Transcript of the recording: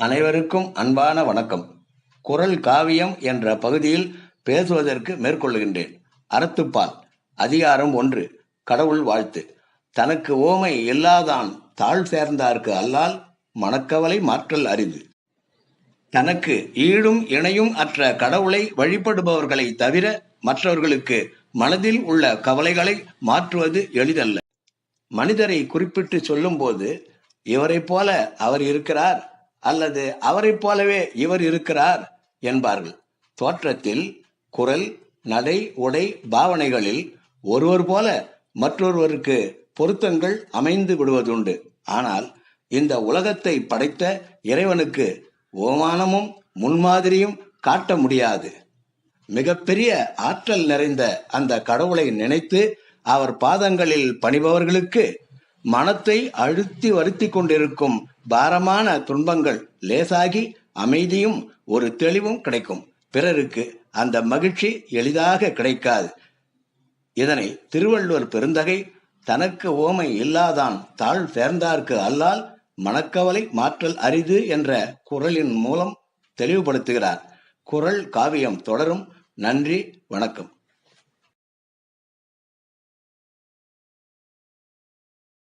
அனைவருக்கும் அன்பான வணக்கம். குறள் காவியம் என்ற பகுதியில் பேசுவதற்கு மேற்கொள்ளுகின்றேன். அறத்துப்பால் அதிகாரம் 1. கடவுள் வாழ்த்து. தனக்கு ஓமை இல்லாதான் தாழ் சேர்ந்தார்க்கு அல்லால் மனக்கவலை மாற்றல் அரிது. தனக்கு ஈடும் இணையும் அற்ற கடவுளை வழிபடுபவர்களை தவிர மற்றவர்களுக்கு மனதில் உள்ள கவலைகளை மாற்றுவது எளிதல்ல. மனிதரை குறிப்பிட்டு சொல்லும்போது இவரை போல அவர் இருக்கிறார் அல்லது அவரைப் போலவே இவர் இருக்கிறார் என்பார்கள். தோற்றத்தில், குரல், நடை, உடை, பாவனைகளில் ஒருவர் போல மற்றொருவருக்கு பொருத்தங்கள் அமைந்து விடுவதுண்டு. ஆனால் இந்த உலகத்தை படைத்த இறைவனுக்கு ஓமானமும் முன்மாதிரியும் காட்ட முடியாது. மிகப்பெரிய ஆற்றல் நிறைந்த அந்த கடவுளை நினைத்து அவர் பாதங்களில் பணிபவர்களுக்கு மனத்தை அழுத்தி வருத்தி கொண்டிருக்கும் பாரமான துன்பங்கள் லேசாகி அமைதியும் ஒரு தெளிவும் கிடைக்கும். பிறருக்கு அந்த மகிழ்ச்சி எளிதாக கிடைக்காது. இதனை திருவள்ளுவர் பெருந்தகை தனக்கு ஓமை இல்லாதான் தாழ் சேர்ந்தார்க்கு அல்லால் மனக்கவலை மாற்றல் அரிது என்ற குறளின் மூலம் தெளிவுபடுத்துகிறார். குறள் காவியம் தொடரும். நன்றி, வணக்கம்.